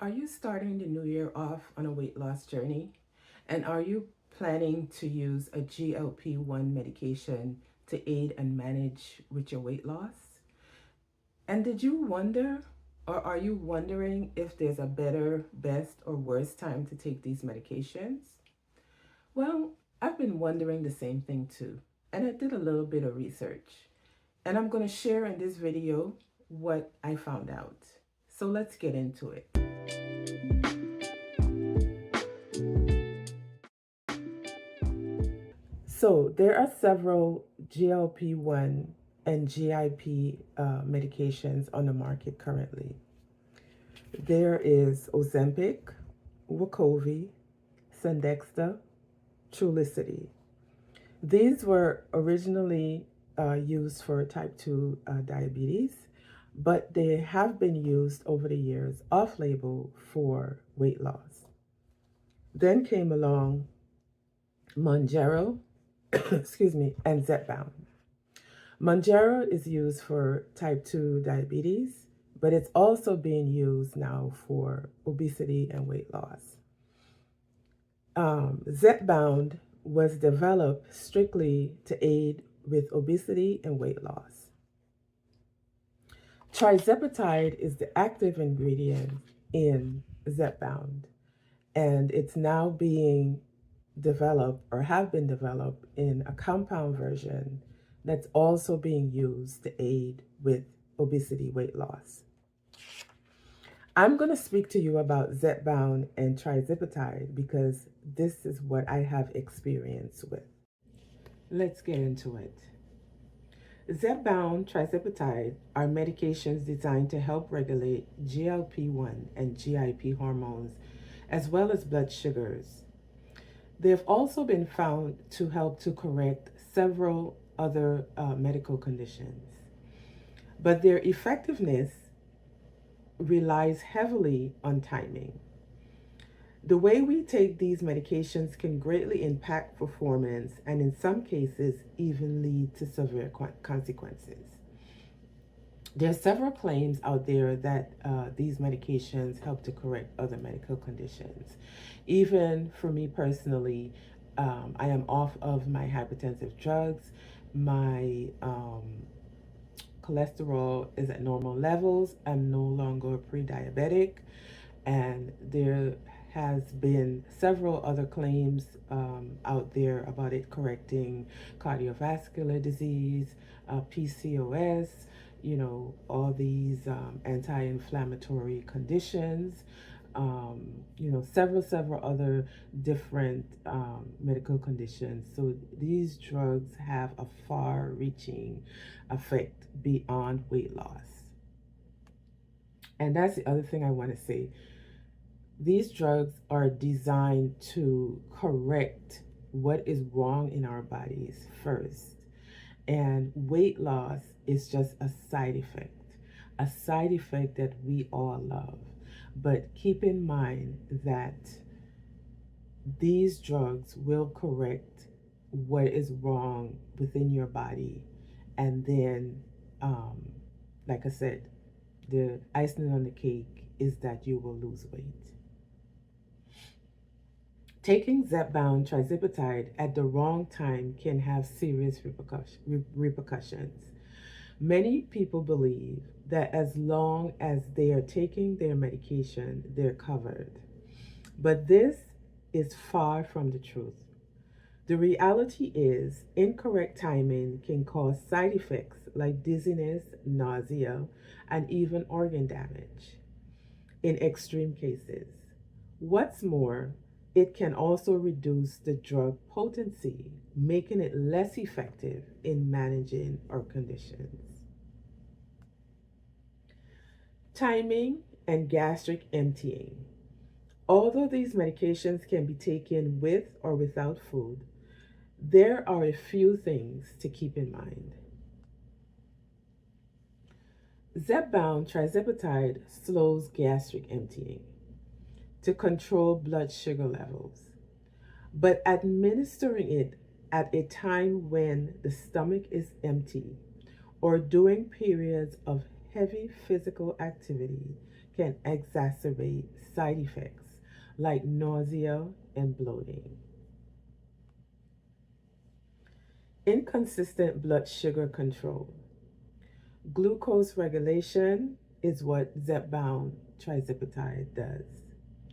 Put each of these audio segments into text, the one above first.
Are you starting the new year off on a weight loss journey? And are you planning to use a GLP-1 medication to aid and manage with your weight loss? And did you wonder, or are you wondering if there's a better, best, or worst time to take these medications? Well, I've been wondering the same thing too, and I did a little bit of research. And I'm going to share in this video what I found out. So let's get into it. So there are several GLP-1 and GIP medications on the market currently. There is Ozempic, Wegovy, Cendexta, Trulicity. These were originally used for type 2 diabetes, but they have been used over the years off-label for weight loss. Then came along Mounjaro, excuse me, and Zepbound. Mounjaro is used for type 2 diabetes, but it's also being used now for obesity and weight loss. Zepbound was developed strictly to aid with obesity and weight loss. Tirzepatide is the active ingredient in Zepbound, and it's now being developed or have been developed in a compound version that's also being used to aid with obesity weight loss. I'm going to speak to you about Zepbound and Tirzepatide because this is what I have experience with. Let's get into it. Zepbound, Tirzepatide are medications designed to help regulate GLP-1 and GIP hormones as well as blood sugars. They've also been found to help to correct several other medical conditions, but their effectiveness relies heavily on timing. The way we take these medications can greatly impact performance and in some cases even lead to severe consequences. There are several claims out there that these medications help to correct other medical conditions. Even for me personally, I am off of my hypertensive drugs. My cholesterol is at normal levels. I'm no longer pre-diabetic. And there has been several other claims out there about it correcting cardiovascular disease, PCOS, all these anti-inflammatory conditions, several other different medical conditions. So these drugs have a far-reaching effect beyond weight loss. And that's the other thing I want to say. These drugs are designed to correct what is wrong in our bodies first. And weight loss is just a side effect that we all love. But keep in mind that these drugs will correct what is wrong within your body. And then, like I said, the icing on the cake is that you will lose weight. Taking Zepbound Tirzepatide at the wrong time can have serious repercussions. Many people believe that as long as they are taking their medication, they're covered. But this is far from the truth. The reality is, incorrect timing can cause side effects like dizziness, nausea, and even organ damage in extreme cases. What's more, it can also reduce the drug potency, making it less effective in managing our conditions. Timing and gastric emptying. Although these medications can be taken with or without food, there are a few things to keep in mind. Zepbound Tirzepatide slows gastric emptying to control blood sugar levels, but administering it at a time when the stomach is empty or during periods of heavy physical activity can exacerbate side effects like nausea and bloating. Inconsistent blood sugar control. Glucose regulation is what Zepbound Tirzepatide does.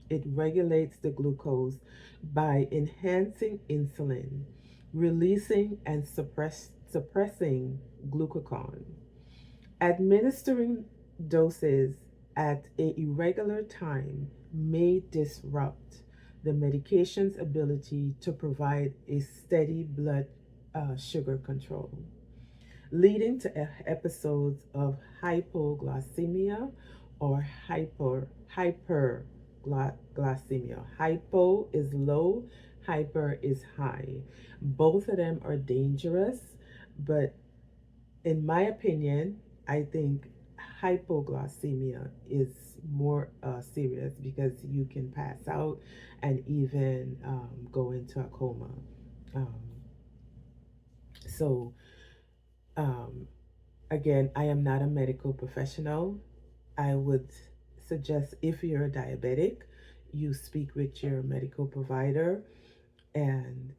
It regulates the glucose by enhancing insulin, releasing and suppressing glucagon. Administering doses at an irregular time may disrupt the medication's ability to provide a steady blood sugar control, leading to episodes of hypoglycemia or hyperglycemia. Hypo is low, hyper is high. Both of them are dangerous, but in my opinion, I think hypoglycemia is more serious because you can pass out and even go into a coma. Um, so, um, again, I am not a medical professional. I would suggest if you're a diabetic, you speak with your medical provider and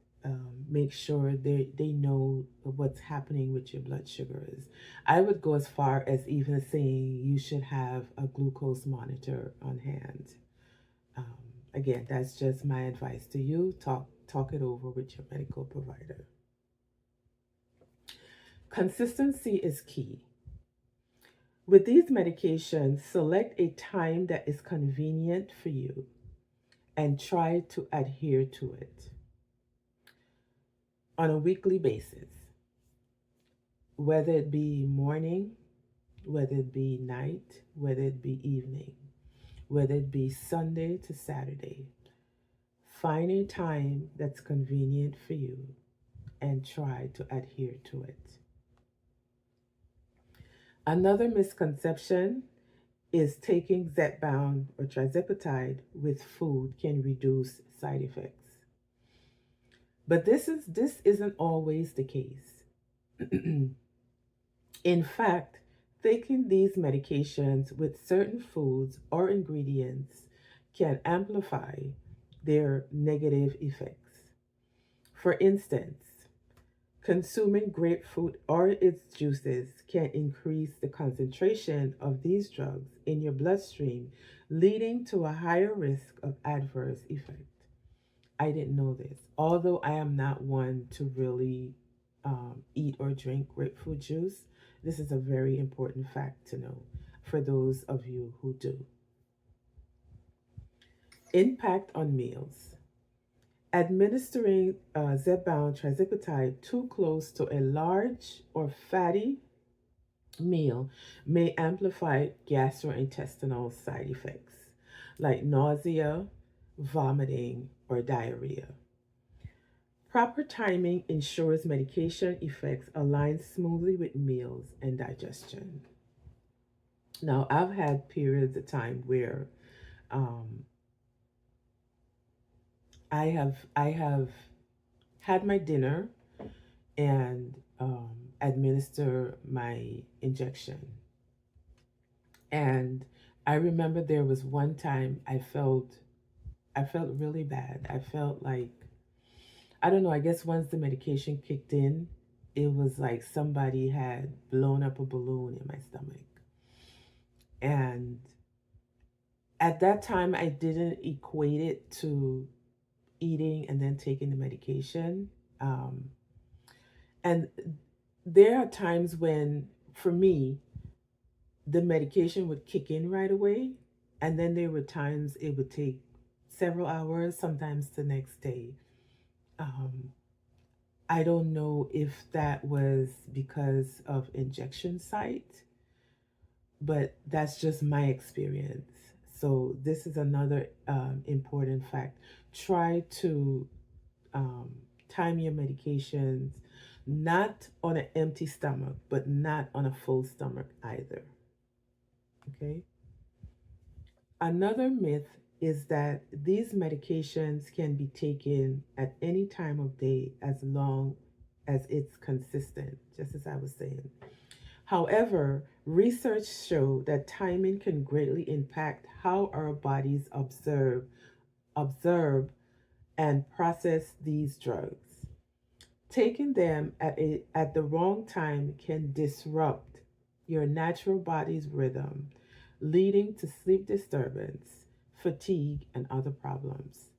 make sure they know what's happening with your blood sugars. I would go as far as even saying you should have a glucose monitor on hand. Um, Again, that's just my advice to you. Talk it over with your medical provider. Consistency is key. With these medications, select a time that is convenient for you and try to adhere to it on a weekly basis, whether it be morning, whether it be night, whether it be evening, whether it be Sunday to Saturday. Find a time that's convenient for you and try to adhere to it. Another misconception is taking Zepbound or Tirzepatide with food can reduce side effects. But this isn't always the case. In fact, taking these medications with certain foods or ingredients can amplify their negative effects. For instance, consuming grapefruit or its juices can increase the concentration of these drugs in your bloodstream, leading to a higher risk of adverse effect. I didn't know this, although I am not one to really eat or drink grapefruit juice. This is a very important fact to know for those of you who do. Impact on meals. Administering Zepbound Tirzepatide too close to a large or fatty meal may amplify gastrointestinal side effects like nausea, vomiting, or diarrhea. Proper timing ensures medication effects align smoothly with meals and digestion. Now, I've had periods of time where um, I have had my dinner and administer my injection. And I remember there was one time I felt really bad. I felt like I don't know, I guess once the medication kicked in, it was like somebody had blown up a balloon in my stomach. And at that time I didn't equate it to eating and then taking the medication. Um, and there are times when, for me, the medication would kick in right away. And then there were times it would take several hours, sometimes the next day. Um, I don't know if that was because of injection site, but that's just my experience. So, this is another important fact. Try to um, time your medications not on an empty stomach, but not on a full stomach either. Okay. Another myth is that these medications can be taken at any time of day as long as it's consistent, just as I was saying. However, research show that timing can greatly impact how our bodies observe and process these drugs. Taking them at the wrong time can disrupt your natural body's rhythm, leading to sleep disturbance, fatigue, and other problems.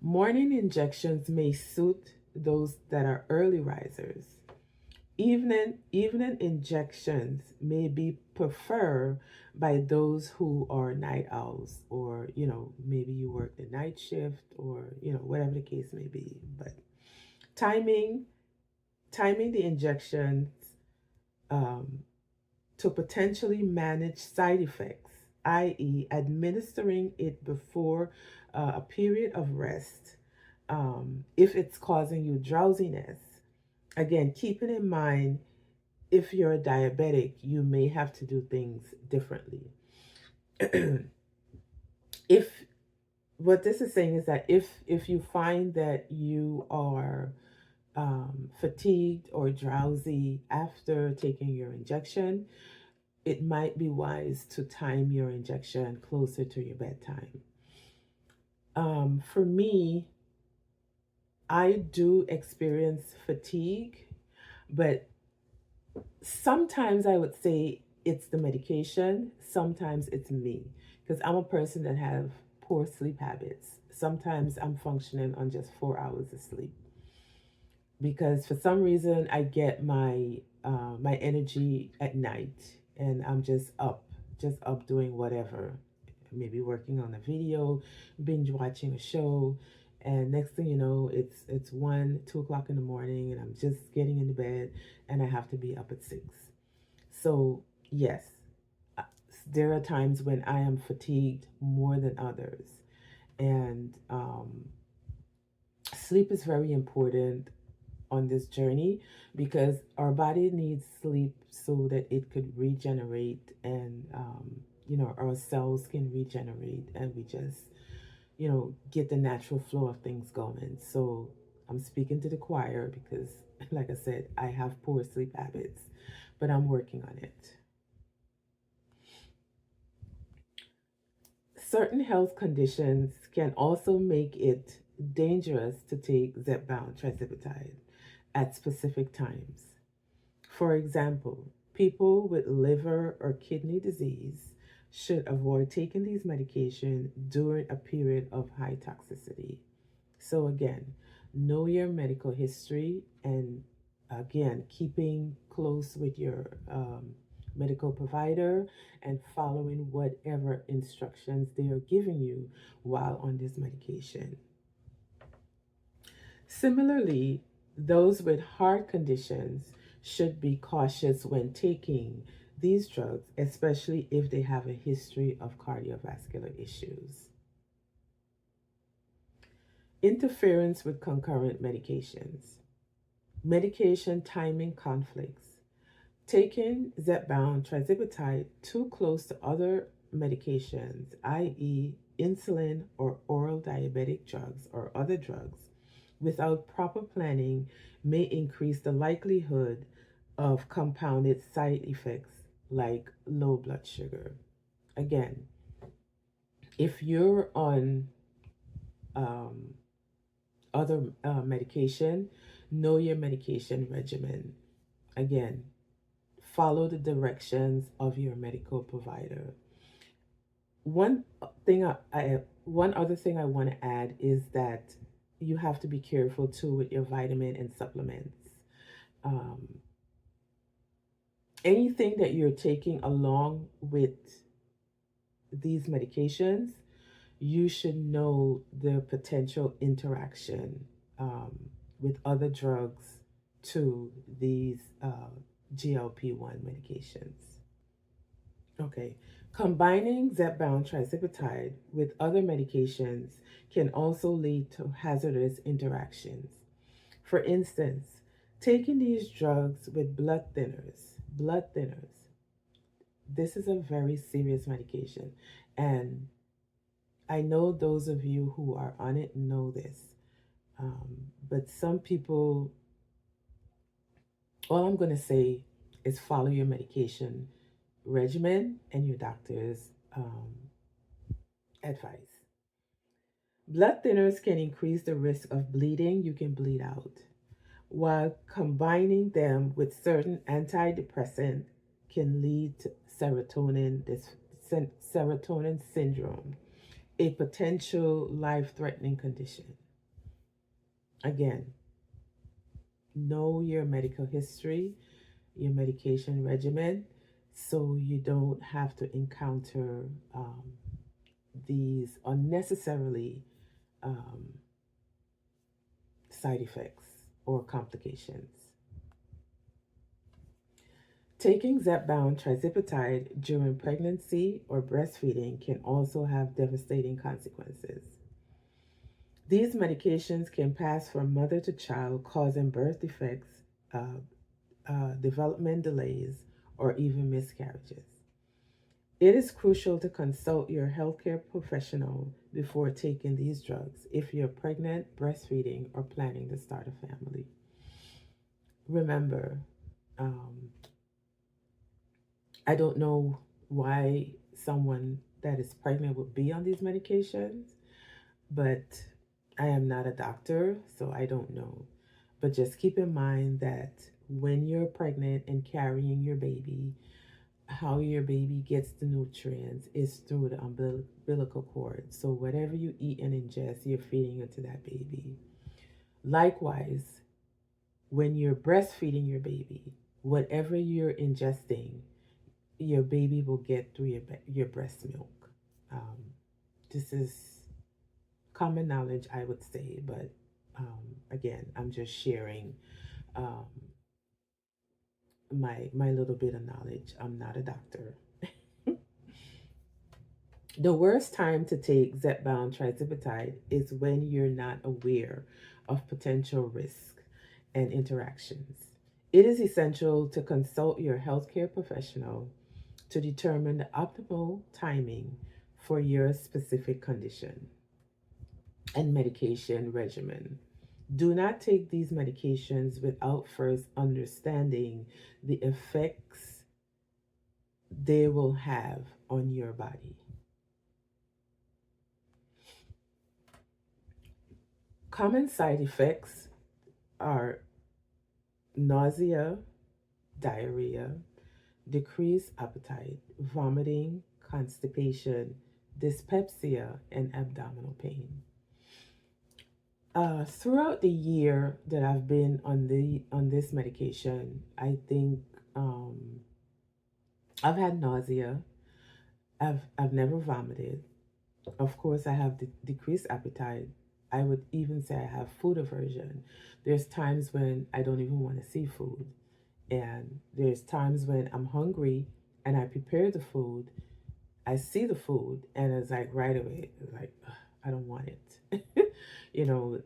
Morning injections may suit those that are early risers. Evening injections may be preferred by those who are night owls, or maybe you work the night shift, or whatever the case may be. But timing timing the injections um, to potentially manage side effects, i.e., administering it before a period of rest, if it's causing you drowsiness. Again, keeping in mind, if you're a diabetic, you may have to do things differently. If what this is saying is that if you find that you are fatigued or drowsy after taking your injection, it might be wise to time your injection closer to your bedtime. For me, I do experience fatigue, but sometimes I would say it's the medication, sometimes it's me, because I'm a person that have poor sleep habits. Sometimes I'm functioning on just 4 hours of sleep because for some reason I get my energy at night, and I'm just up doing whatever, maybe working on a video, binge watching a show, and next thing you know, it's 1, 2 o'clock in the morning, and I'm just getting into bed, and I have to be up at 6. So yes, uh, there are times when I am fatigued more than others, and sleep is very important on this journey because our body needs sleep so that it could regenerate, and our cells can regenerate, and we just get the natural flow of things going. So I'm speaking to the choir because like I said, I have poor sleep habits, but I'm working on it. Certain health conditions can also make it dangerous to take Zepbound Tirzepatide at specific times. For example, people with liver or kidney disease should avoid taking these medications during a period of high toxicity. So, again, know your medical history, and again, keeping close with your medical provider and following whatever instructions they are giving you while on this medication. Similarly, those with heart conditions should be cautious when taking these drugs, especially if they have a history of cardiovascular issues. Interference with concurrent medications. Medication timing conflicts. Taking Zepbound Tirzepatide too close to other medications, i.e., insulin or oral diabetic drugs or other drugs, without proper planning may increase the likelihood of compounded side effects like low blood sugar. Again, if you're on um, other medication, know your medication regimen. Again, follow the directions of your medical provider. One one other thing I want to add is that you have to be careful too with your vitamin and supplements. Um, Anything that you're taking along with these medications, you should know the potential interaction um, with other drugs to these GLP-1 medications. Okay, combining Zepbound Tirzepatide with other medications can also lead to hazardous interactions. For instance, taking these drugs with blood thinners, this is a very serious medication. And I know those of you who are on it know this. But some people All I'm going to say is follow your medication regimen and your doctor's advice. Blood thinners can increase the risk of bleeding. You can bleed out, while combining them with certain antidepressant can lead to serotonin syndrome, a potential life-threatening condition. Again, know your medical history, your medication regimen, so you don't have to encounter these unnecessarily um, side effects or complications. Taking Zepbound Tirzepatide during pregnancy or breastfeeding can also have devastating consequences. These medications can pass from mother to child, causing birth defects, uh, development delays, or even miscarriages. It is crucial to consult your healthcare professional before taking these drugs if you're pregnant, breastfeeding, or planning to start a family. Remember, um, I don't know why someone that is pregnant would be on these medications, but I am not a doctor, so I don't know. But just keep in mind that when you're pregnant and carrying your baby, how your baby gets the nutrients is through the umbilical cord. So whatever you eat and ingest, you're feeding it to that baby. Likewise, when you're breastfeeding your baby, whatever you're ingesting, your baby will get through your breast milk. This is common knowledge, I would say, but again, I'm just sharing um, my little bit of knowledge. I'm not a doctor. The worst time to take Zepbound Tirzepatide is when you're not aware of potential risk and interactions. It is essential to consult your healthcare professional to determine the optimal timing for your specific condition and medication regimen. Do not take these medications without first understanding the effects they will have on your body. Common side effects are nausea, diarrhea, decreased appetite, vomiting, constipation, dyspepsia, and abdominal pain. Throughout the year that I've been on this medication, I think um, I've had nausea. I've never vomited. Of course, I have decreased appetite. I would even say I have food aversion. There's times when I don't even want to see food. And there's times when I'm hungry and I prepare the food, I see the food, and it's like right away, it's like, "Ugh, I don't want it." you know,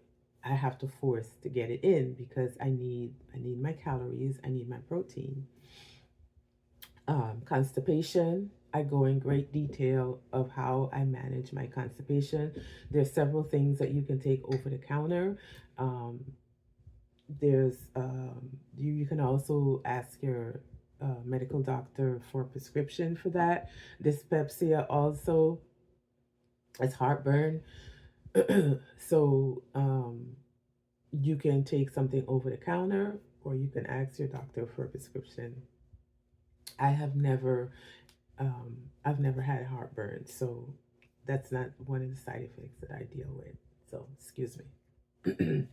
I have to force to get it in because I need my calories, I need my protein. Constipation, I go in great detail of how I manage my constipation. There's several things that you can take over the counter. Um, there's you can also ask your medical doctor for a prescription for that. Dyspepsia also is heartburn. so you can take something over the counter or you can ask your doctor for a prescription. I have never I've never had heartburn, so that's not one of the side effects that I deal with. So excuse me.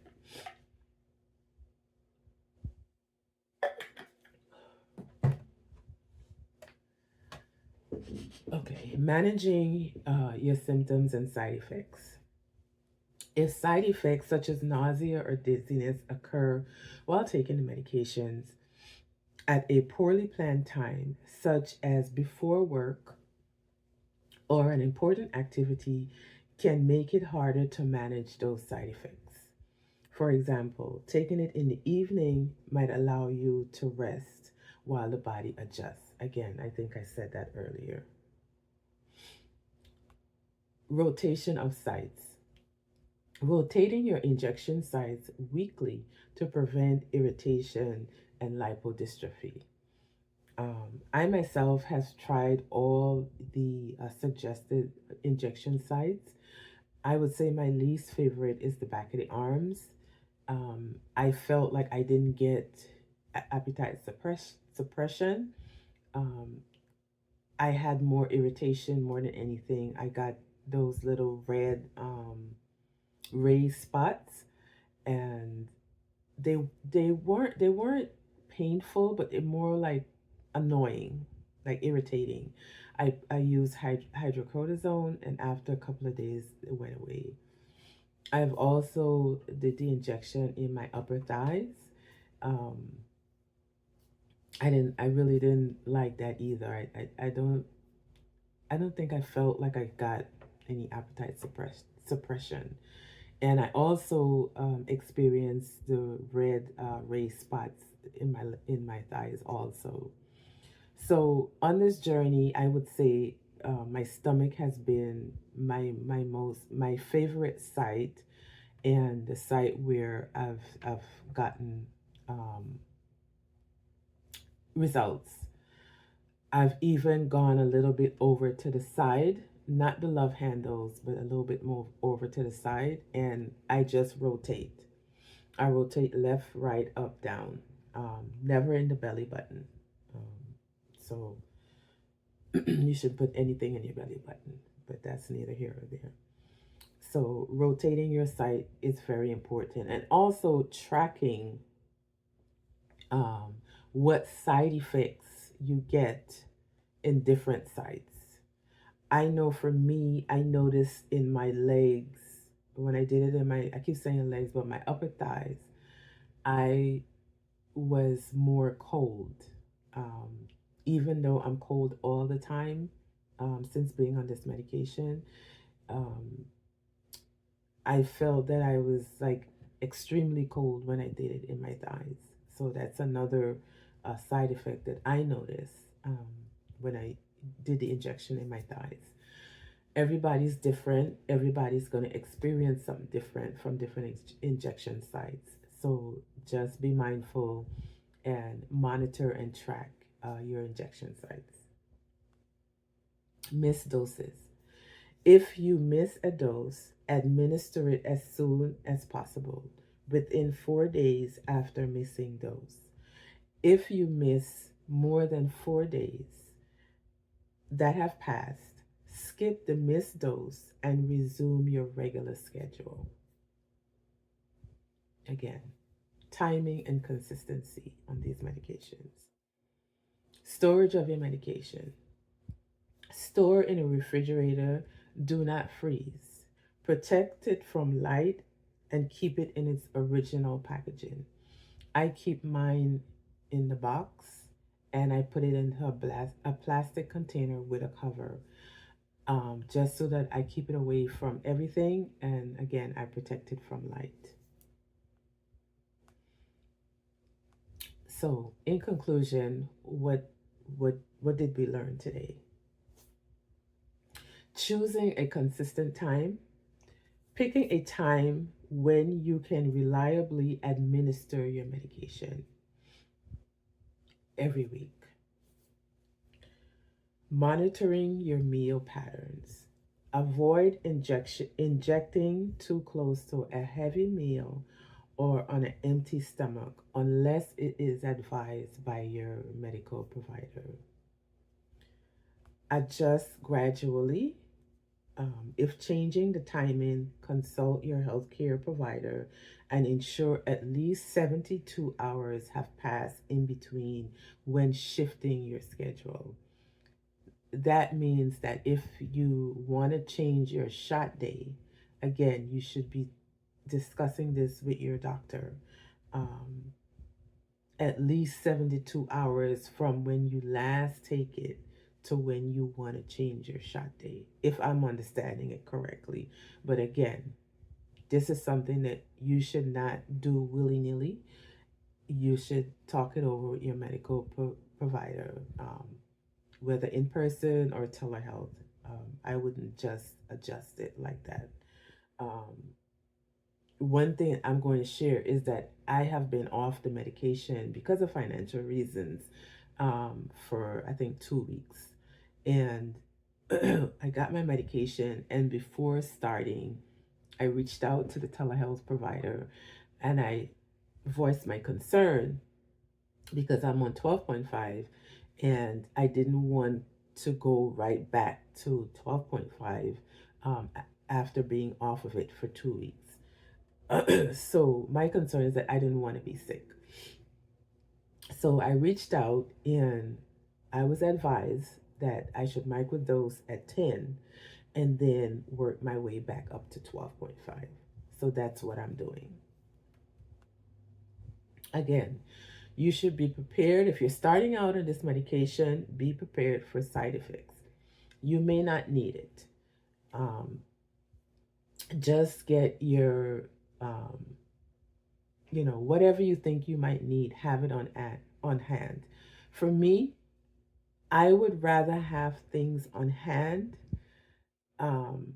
Okay, managing your symptoms and side effects. If side effects such as nausea or dizziness occur while taking the medications at a poorly planned time, such as before work or an important activity, can make it harder to manage those side effects. For example, taking it in the evening might allow you to rest while the body adjusts. Again, I think I said that earlier. Rotation of sites. Rotating your injection sites weekly to prevent irritation and lipodystrophy. I myself has tried all the suggested injection sites. I would say my least favorite is the back of the arms. I felt like I didn't get appetite suppression. Um, I had more irritation more than anything. I got those little red raised spots, and they they weren't painful, but they're more like annoying, like irritating. I used hydrocortisone, and after a couple of days, it went away. I've also did the injection in my upper thighs. Um, I really didn't like that either. I don't think I felt like I got any suppression. And I also experienced the red raised spots in my thighs also. So on this journey, I would say my stomach has been my favorite site, and the site where I've gotten um, results. I've even gone a little bit over to the side, not the love handles, but a little bit more over to the side, and I just rotate. I rotate left, right, up, down, never in the belly button. So you should put anything in your belly button, but that's neither here or there. So rotating your site is very important, and also tracking um, what side effects you get in different sites. I know for me, I noticed in my legs when I did it in my, I keep saying legs, but my upper thighs, I was more cold. Um, Even though I'm cold all the time, since being on this medication, um, I felt that I was like extremely cold when I did it in my thighs. So that's another side effect that I noticed when I did the injection in my thighs. Everybody's different. Everybody's going to experience something different from different injection sites. So just be mindful and monitor and track your injection sites. Miss doses. If you miss a dose, administer it as soon as possible, within 4 days after missing dose. If you miss more than 4 days that have passed, skip the missed dose and resume your regular schedule. Again, timing and consistency on these medications. Storage of your medication. Store in a refrigerator, do not freeze. Protect it from light and keep it in its original packaging. I keep mine in the box, and I put it in a plastic container with a cover, just so that I keep it away from everything, and again, I protect it from light. So, in conclusion, what did we learn today? Choosing a consistent time, picking a time when you can reliably administer your medication every week, monitoring your meal patterns. Avoid injecting too close to a heavy meal or on an empty stomach unless it is advised by your medical provider. Adjust gradually. If changing the timing, consult your healthcare provider and ensure at least 72 hours have passed in between when shifting your schedule. That means that if you want to change your shot day, again, you should be discussing this with your doctor. Um, at least 72 hours from when you last take it to when you want to change your shot date, if I'm understanding it correctly. But again, this is something that you should not do willy-nilly. You should talk it over with your medical provider, whether in person or telehealth. I wouldn't just adjust it like that. Um, one thing I'm going to share is that I have been off the medication because of financial reasons for I think 2 weeks. And I got my medication, and before starting, I reached out to the telehealth provider and I voiced my concern because I'm on 12.5 and I didn't want to go right back to 12.5 after being off of it for 2 weeks. So my concern is that I didn't want to be sick. So I reached out and I was advised that I should microdose at 10 and then work my way back up to 12.5. So that's what I'm doing. Again, you should be prepared. If you're starting out on this medication, be prepared for side effects. You may not need it. Um, just get your, um, whatever you think you might need, have it on hand. For me, I would rather have things on hand um,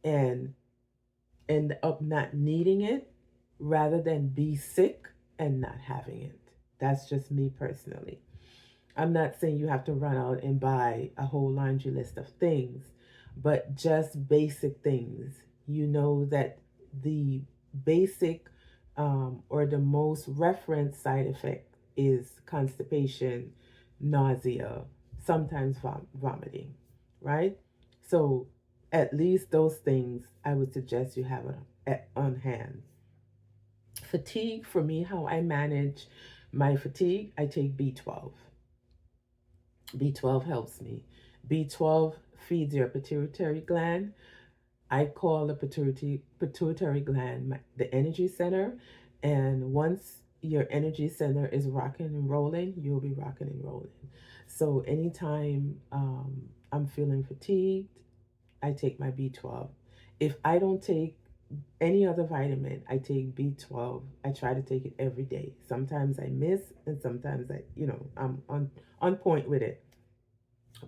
and end up not needing it rather than be sick and not having it. That's just me personally. I'm not saying you have to run out and buy a whole laundry list of things, but just basic things. You know that the basic or the most referenced side effect is constipation, nausea, sometimes vomiting, right? So at least those things I would suggest you have on hand. Fatigue, for me, how I manage my fatigue, I take B12. B12 helps me. B12 feeds your pituitary gland. I call the pituitary gland the energy center. And once your energy center is rocking and rolling, you'll be rocking and rolling. So anytime I'm feeling fatigued, I take my B12. If I don't take any other vitamin, I take B12. I try to take it every day. Sometimes I miss, and sometimes I'm on point with it.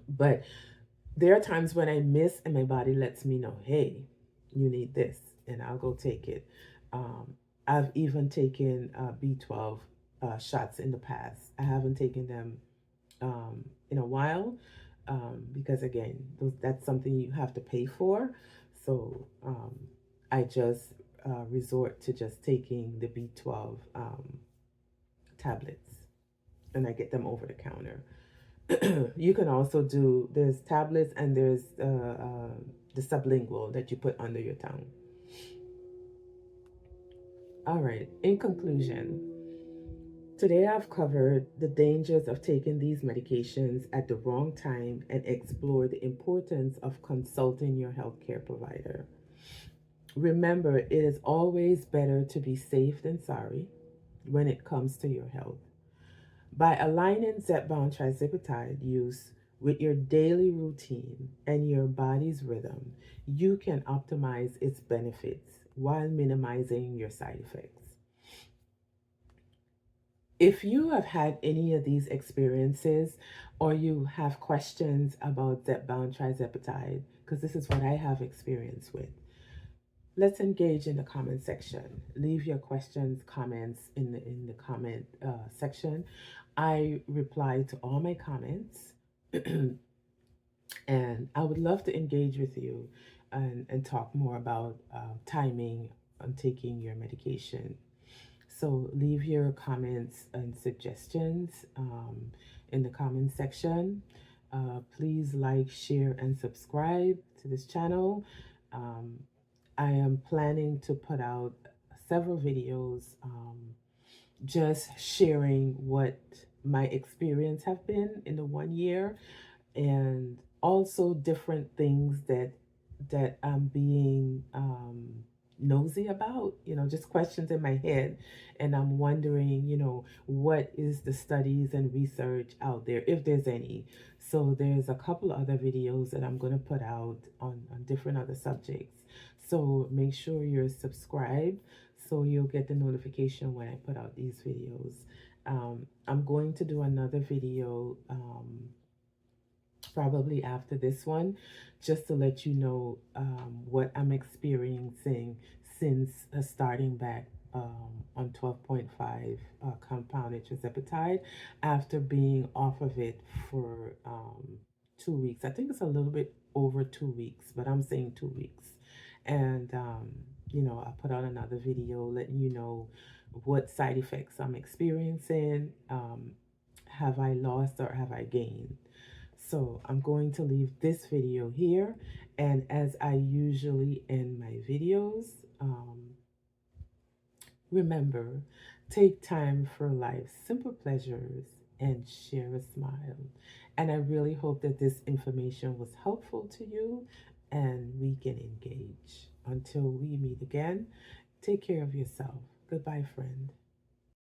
But there are times when I miss, and my body lets me know, hey, you need this, and I'll go take it. I've even taken B12 shots in the past. I haven't taken them in a while because, again, that's something you have to pay for. So I just resort to just taking the B12 tablets, and I get them over the counter. You can also there's tablets and there's the sublingual that you put under your tongue. All right, in conclusion, today I've covered the dangers of taking these medications at the wrong time and explored the importance of consulting your healthcare provider. Remember, it is always better to be safe than sorry when it comes to your health. By aligning Zepbound Tirzepatide use with your daily routine and your body's rhythm, you can optimize its benefits while minimizing your side effects. If you have had any of these experiences or you have questions about Zepbound Tirzepatide, because this is what I have experience with, let's engage in the comment section. Leave your questions, comments in the comment section. I reply to all my comments, and I would love to engage with you and talk more about timing on taking your medication. So leave your comments and suggestions in the comment section. Please like, share, and subscribe to this channel. I am planning to put out several videos just sharing what my experience have been in the 1 year, and also different things that I'm being nosy about, just questions in my head. And I'm wondering, what is the studies and research out there, if there's any. So there's a couple other videos that I'm going to put out on different other subjects. So make sure you're subscribed so you'll get the notification when I put out these videos. I'm going to do another video probably after this one, just to let you know what I'm experiencing since starting back on 12.5 compounded tirzepatide after being off of it for 2 weeks. I think it's a little bit over 2 weeks, but I'm saying 2 weeks. And, I put out another video letting you know what side effects I'm experiencing. Have I lost or have I gained? So I'm going to leave this video here. And as I usually end my videos, remember, take time for life's simple pleasures and share a smile. And I really hope that this information was helpful to you and we can engage. Until we meet again, take care of yourself. Goodbye, friend.